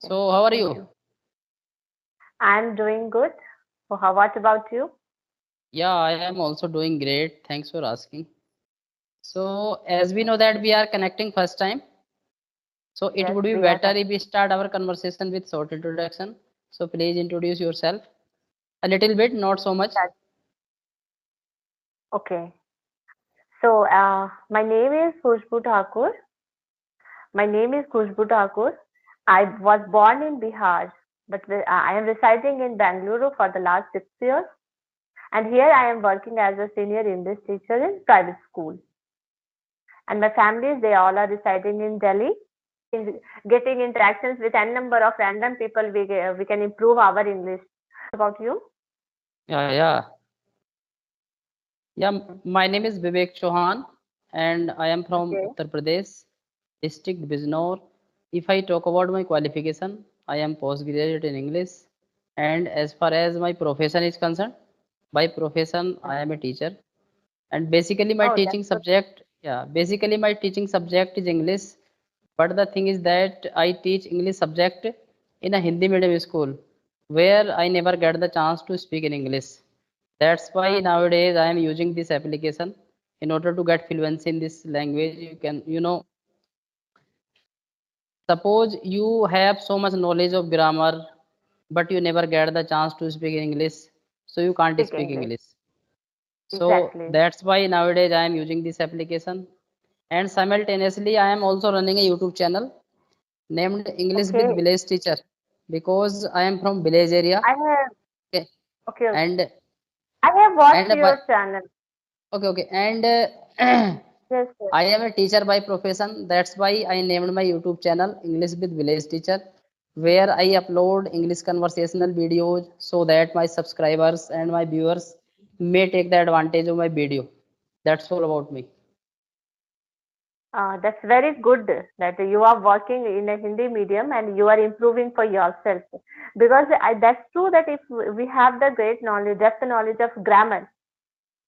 So, how are Thank you? you. I'm doing good. So what about you? Yeah, I am also doing great. Thanks for asking. So, as we know that we are connecting first time, so it Yes, would be we are better connected. if we start our conversation with short introduction. So, please introduce yourself a little bit, not so much. Okay. So my name is Khushbu Thakur. My name is Khushbu Thakur. I was born in Bihar, but I am residing in Bangalore for the last 6 years. And here I am working as a senior English teacher in private school. And my family, they all are residing in Delhi. Getting interactions with n number of random people, we can improve our English. About you? Yeah, yeah, yeah. My name is Vivek Chauhan, and I am from Okay. Uttar Pradesh, district Bijnor. If I talk about my qualification, I am postgraduate in English, and as far as my profession is concerned, by profession I am a teacher. And basically my Oh, that's teaching good. subject, yeah, basically my teaching subject is English. But the thing is that I teach English subject in a Hindi medium school where I never get the chance to speak in English. That's why nowadays I am using this application in order to get fluency in this language. You can, suppose you have so much knowledge of grammar, but you never get the chance to speak English, so you can't Speak speak English. English. So Exactly. that's why nowadays I am using this application. And simultaneously, I am also running a YouTube channel named English with Okay. Village Teacher because I am from village area. I have Okay, okay. and I have watched and by, your channel. okay, okay, and Yes, yes. I am a teacher by profession. That's why I named my YouTube channel English with Village Teacher, where I upload English conversational videos so that my subscribers and my viewers may take the advantage of my video. That's all about me. That's very good that you are working in a Hindi medium and you are improving for yourself. Because that's true that if we have the great knowledge, depth knowledge of grammar,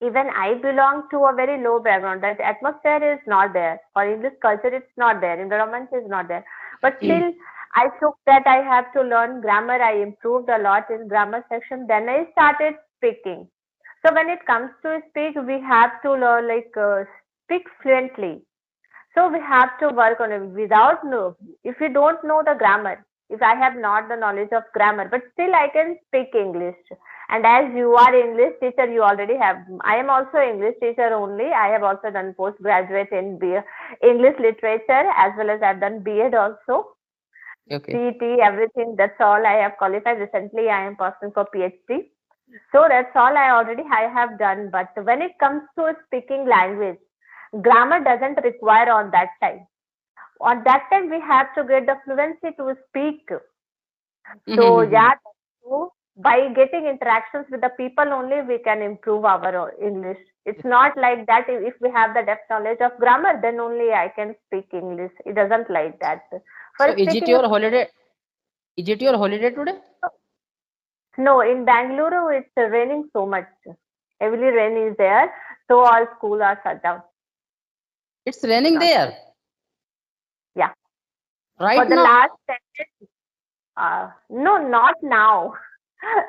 even I belong to a very low background. That atmosphere is not there. For English culture, it's not there. Environment is not there. But still, I took that I have to learn grammar. I improved a lot in grammar section. Then I started speaking. So when it comes to speak, we have to learn speak fluently. So we have to work on it without know. If you don't know the grammar, if I have not the knowledge of grammar, but still I can speak English. And as you are English teacher, you already have. I am also English teacher only. I have also done postgraduate in English literature as well as I've done B.Ed also. Okay. CET, everything. That's all I have qualified. Recently, I am pursuing for PhD. So that's all I have done. But when it comes to speaking language, grammar doesn't require on that time. On that time, we have to get the fluency to speak. So yeah, that's true. By getting interactions with the people only, we can improve our English. It's not like that. If we have the depth knowledge of grammar, then only I can speak English. It doesn't like that. So For is it speaking, your holiday? Is it your holiday today? no, in Bangalore, it's raining so much. Heavily rain is there, so all schools are shut down. It's raining Not there yeah. For right the now. last 10 days, no, not now.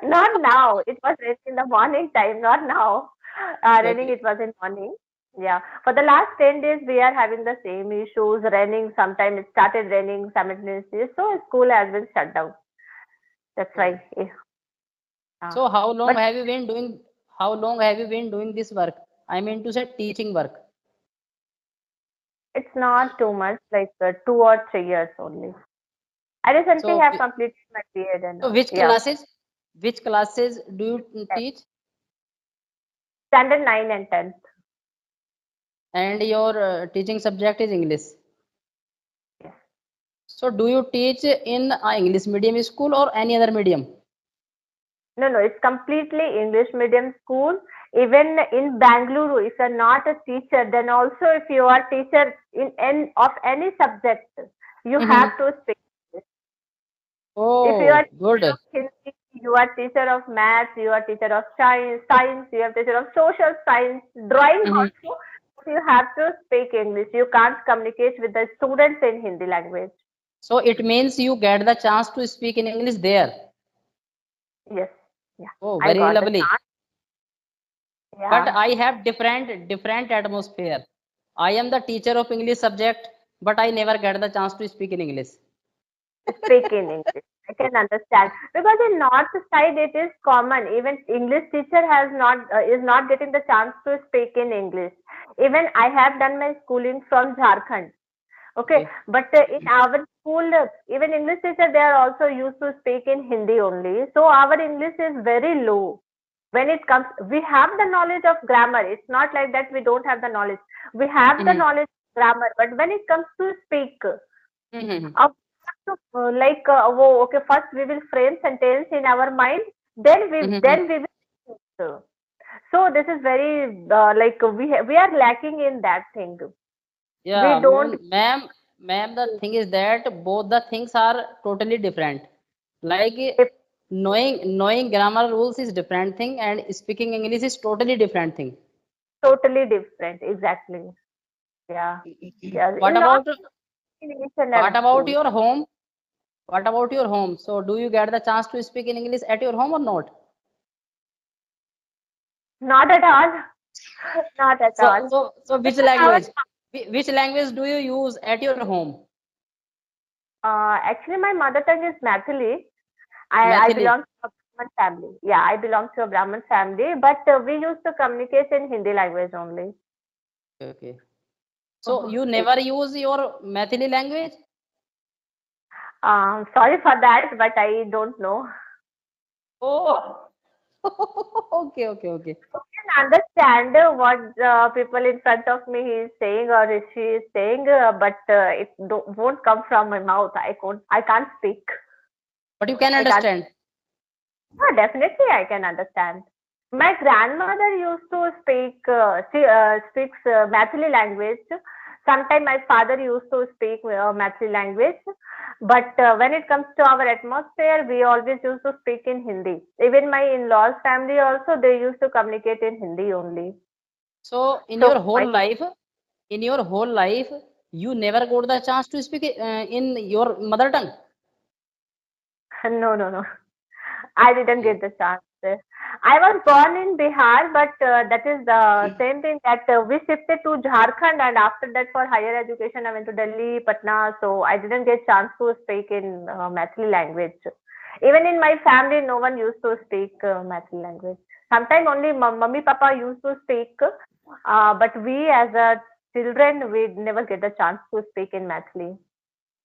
Not now. It was raining in the morning time, not now. Raining, Okay. it was in morning. Yeah. For the last 10 days, we are having the same issues. Raining, sometimes it started raining simultaneously. So school has been shut down. That's Oh. why. So how long But have you been doing? How long have you been doing this work? I mean to say teaching work. it's not too much, like 2 or 3 years only. I recently So, have completed my B.Ed and so all. Yeah. which classes do you teach? Standard 9 and 10th. And your teaching subject is English. Yes. So do you teach in a English medium school or any other medium? No, no, it's completely English medium school. Even in Bangalore, if you're not a teacher, then also if you are teacher of any subject, you have Mhm. to speak English. If you are Oh, teacher good. of Hindi, you are teacher of maths, you are teacher of science, you are teacher of social science, drawing Mhm. also, you have to speak English. You can't communicate with the students in Hindi language. So it means you get the chance to speak in English there. Yes. Yeah. Oh, I very got the lovely. chance. But Yeah. I have different atmosphere. I am the teacher of English subject, but I never get the chance to speak in English. Speak in English. I can understand because in north side it is common. Even English teacher has not is not getting the chance to speak in English. Even I have done my schooling from Jharkhand. Okay, Okay. but in our school, even English teacher they are also used to speak in Hindi only. So our English is very low. When it comes, we have the knowledge of grammar. It's not like that we don't have the knowledge. We have the Mhm. knowledge of grammar, but when it comes to speak, Mhm. okay, first we will frame sentence in our mind, Mhm. then we will speak. So this is very we are lacking in that thing. We Yeah, don't. ma'am, the thing is that both the things are totally different. Like knowing grammar rules is different thing, and speaking English is totally different thing. Totally different, exactly. Yeah. Yes. What In not about in each and what every about school. your home? What about your home? So do you get the chance to speak in English at your home or not? Not at all. Not at So all. so so which Because our language? Which language do you use at your home? actually my mother tongue is Mathili. I Mathili. belong to a Brahmin family. Yeah, I belong to a Brahmin family, but we used to communicate in Hindi language only. Okay. So you never use your Mathili language? Sorry for that, but I don't know. Oh. Okay. I can understand what people in front of me is saying or if she is saying, but it won't come from my mouth. I can't speak. But you can I can't. understand. Yeah, definitely, I can understand. My grandmother used to speaks Mathili language. Sometimes my father used to speak Mathili language. But when it comes to our atmosphere, we always used to speak in Hindi. Even my in-laws family also, they used to communicate in Hindi only. So So quite in your whole life, you never got the chance to speak in your mother tongue. no, no, no. I didn't get the chance. I was born in Bihar, but that is the same thing that we shifted to Jharkhand, and after that, for higher education, I went to Delhi, Patna. So I didn't get chance to speak in Mathili language. Even in my family, no one used to speak Mathili language. Sometimes only mummy, papa used to speak, but we as a children, we never get the chance to speak in Mathili.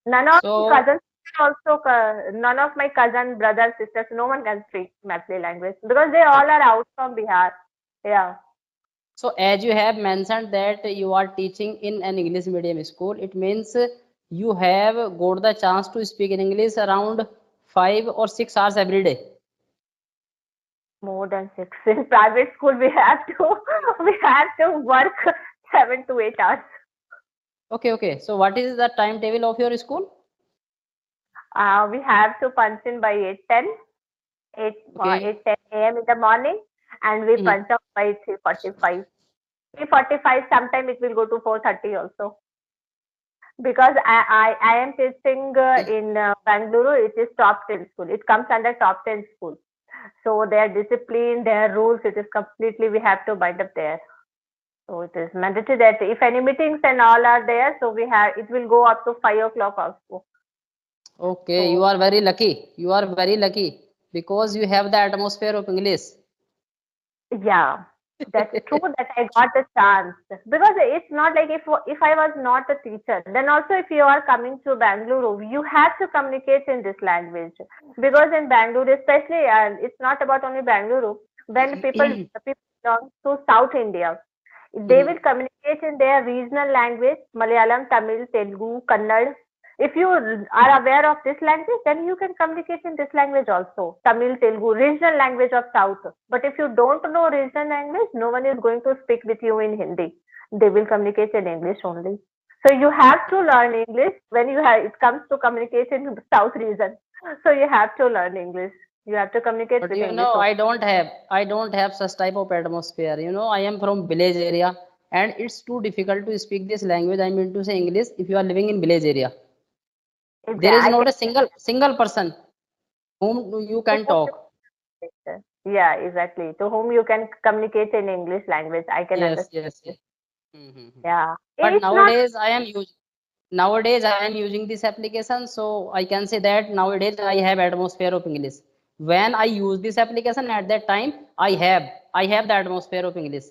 None of So cousins also, none of my cousin, brothers, sisters, no one can speak Mathili language because they all are out from Bihar. Yeah. so as you have mentioned that you are teaching in an English medium school, it means you have got the chance to speak in English around 5 or 6 hours every day. More than six. In private school, we have to we have to work 7 to 8 hours. Okay. So what is the timetable of your school? We have to punch in by 8:10, 8 Okay. 8:10 a.m. in the morning, and we Mhm. punch up by 3:45. 3:45. Sometimes it will go to 4:30 also. Because I am teaching in Bangalore. It is top 10 school. It comes under top 10 school. So their discipline, their rules, it is completely we have to bind up there. So it is mandatory that if any meetings and all are there, so we have it will go up to 5 o'clock also. Okay, you So are very lucky. You are very lucky because you have the atmosphere of English. yeah, that's true that I got a chance because it's not like if I was not a teacher, then also if you are coming to Bangalore, you have to communicate in this language because in Bangalore, especially, and it's not about only Bangalore. When people belong to South India, they Mhm. will communicate in their regional language, Malayalam, Tamil, Telugu, Kannada. If you are aware of this language, then you can communicate in this language also. Tamil, Telugu, regional language of South. But if you don't know regional language, no one is going to speak with you in Hindi. They will communicate in English only. So you have to learn English when it comes to communication in the South region. So you have to learn English. You have to communicate But with you English know, only. I don't have such type of atmosphere. You know, I am from village area, and it's too difficult to speak this language. I mean to say English if you are living in village area. There is I not can a single person whom you to can whom talk. you yeah, exactly. To whom you can communicate in English language. I can Yes, understand. yes, yes. Mhm. Yeah. But It's not nowadays I am using this application, so I can say that nowadays I have atmosphere of English. When I use this application at that time, I have the atmosphere of English.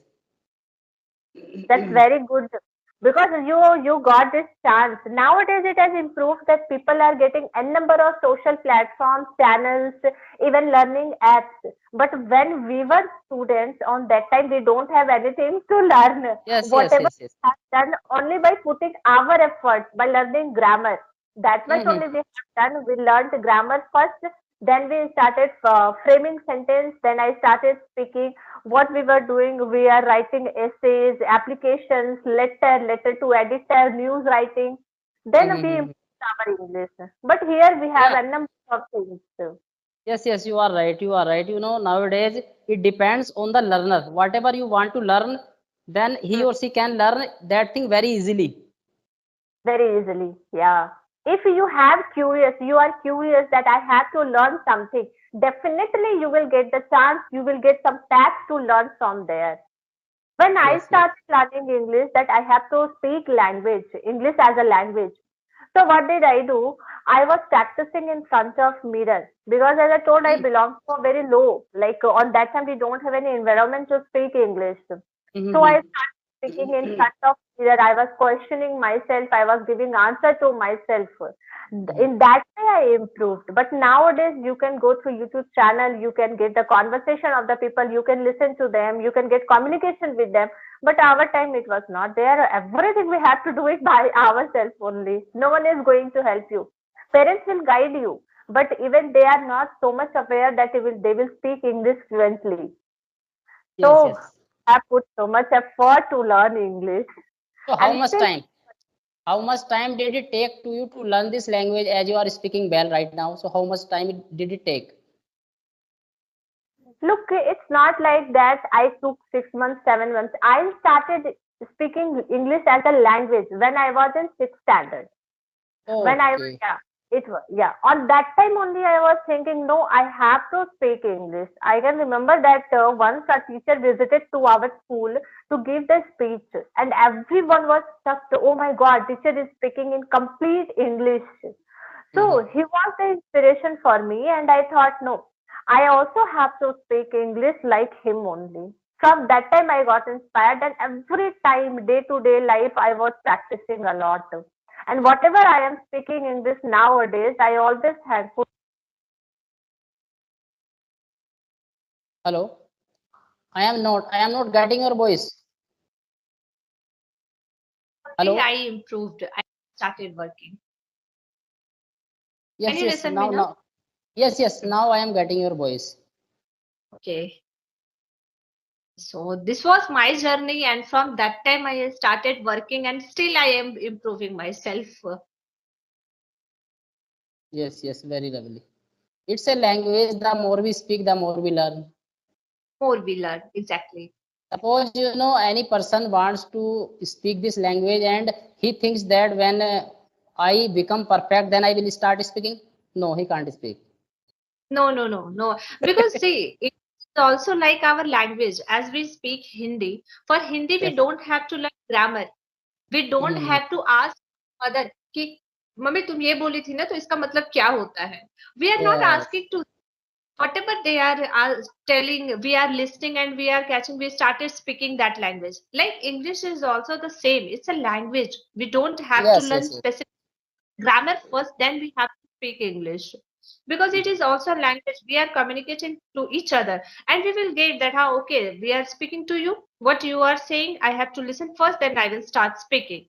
That's very good because you got this chance. Nowadays, it has improved that people are getting n number of social platforms, channels, even learning apps. But when we were students, on that time, we don't have anything to learn. Yes, yes, Whatever yes, yes. we have done only by putting our efforts, by learning grammar. That much Mhm. only we have done. We learned grammar first. Then we started framing sentence. Then I started speaking what we were doing. We are writing essays, applications, letter to editor, news writing. Then we Mhm. improved our English. But here we have Yeah. a number of things. Yes, yes, you are right. You are right. Nowadays it depends on the learner. Whatever you want to learn, then he Mm, or she can learn that thing very easily. very easily. Yeah. If you are curious that I have to learn something, definitely you will get the chance, you will get some facts to learn from there. When I Yes, yes. started learning English, that I have to speak language, English as a language. So what did I do? I was practicing in front of mirror because as I told, I Mm. belong to a very low. Like on that time, we don't have any environment to speak English. So I Mhm. started speaking in front of mirror. I was questioning myself. I was giving answer to myself. Mhm. In that way, I improved. But nowadays, you can go through YouTube channel. You can get the conversation of the people. You can listen to them. You can get communication with them. But our time it was not there. Everything we have to do it by ourselves only. No one is going to help you. Parents will guide you, but even they are not so much aware that they will speak English fluently. Yes, So yes. I put so much effort to learn English, So how and much still time? How much time did it take to you to learn this language as you are speaking well right now? So how much time did it take? look. It's not like that. I took 6 months, 7 months. I started speaking English as a language when I was in sixth standard. When I was, Okay. yeah, it was, yeah. On that time only, I was thinking, no, I have to speak English. I can remember that once a teacher visited to our school to give the speech, and everyone was shocked. Oh my God, teacher is speaking in complete English. Mhm. So he was the inspiration for me, and I thought, no, I also have to speak English like him only. From that time, I got inspired, and every time, day to day life, I was practicing a lot. And whatever I am speaking English nowadays, I always thankful. Hello. I am not getting your voice. Think I Hello. improved. I started working. Can Yes, you yes. listen me Now, now? now. Yes, yes. Now I am getting your voice. Okay. So this was my journey, and from that time I started working, and still I am improving myself. Yes, yes. Very lovely. It's a language. The more we speak, the more we learn. More we learn. Exactly. Suppose any person wants to speak this language and he thinks that when I become perfect, then I will start speaking. No, he can't speak. No, no, no, no. Because see, it's also like our language. As we speak Hindi, for Hindi we Yes. don't have to learn grammar. We don't Mhm. have to ask mother कि mummy तुम ये बोली थी ना तो इसका मतलब क्या होता है. We are not Yes. asking to whatever they are telling, we are listening and we are catching. We started speaking that language. Like English is also the same. It's a language. We don't have to Yes. learn Yes. Yes. specific grammar first, then we have to speak English because it Mhm. is also a language. We are communicating to each other, and we will get that how okay we are speaking to you. What you are saying, I have to listen first, then I will start speaking.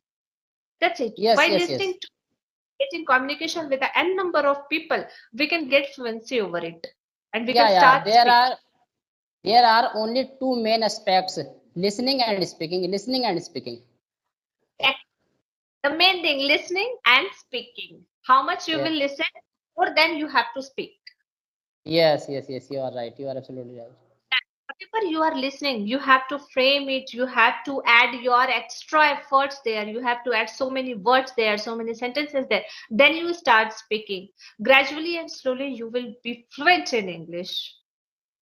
That's it. Yes. By Yes. Yes. listening to getting communication with the n number of people, we can get fluency over it, and we Yeah. can Yeah. start speaking. There are only two main aspects: listening and speaking. Listening and speaking. The main thing, listening and speaking. How much you Yeah. will listen, more than you have to speak. Yes. Yes. Yes. You are right. You are absolutely right. whatever you are listening, you have to frame it, you have to add your extra efforts there, you have to add so many words there, so many sentences there. Then you start speaking. Gradually and slowly, you will be fluent in English.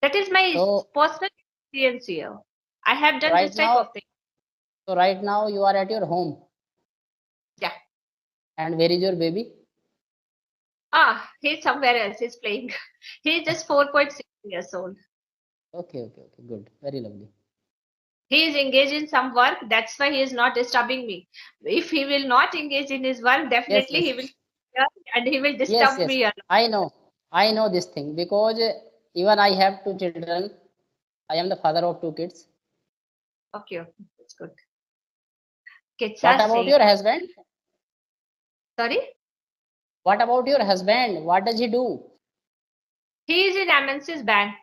That is my So personal experience here. I have done right this type now, of thing. so right now you are at your home, Yeah. and where is your baby? He's somewhere else. He's playing. He's just 4.6 years old. Okay, okay, okay, good, very lovely. He is engaged in some work. That's why he is not disturbing me. If he will not engage in his work, Yes, definitely yes, he will and he will yes, disturb yes. me a lot. I know this thing because even I have two children. I am the father of two kids. Okay, okay, that's good. Kids What are about saying, your husband? sorry, What about your husband? What does he do? he is in MNC's bank,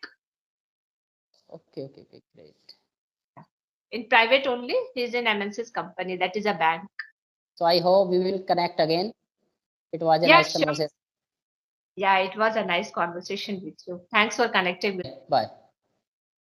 Okay, okay, okay, great. in private only. He is in MNC's company. That is a bank. So I hope we will connect again. It was a Yeah, nice sure. conversation. Yeah, it was a nice conversation with you. Thanks for connecting with Bye.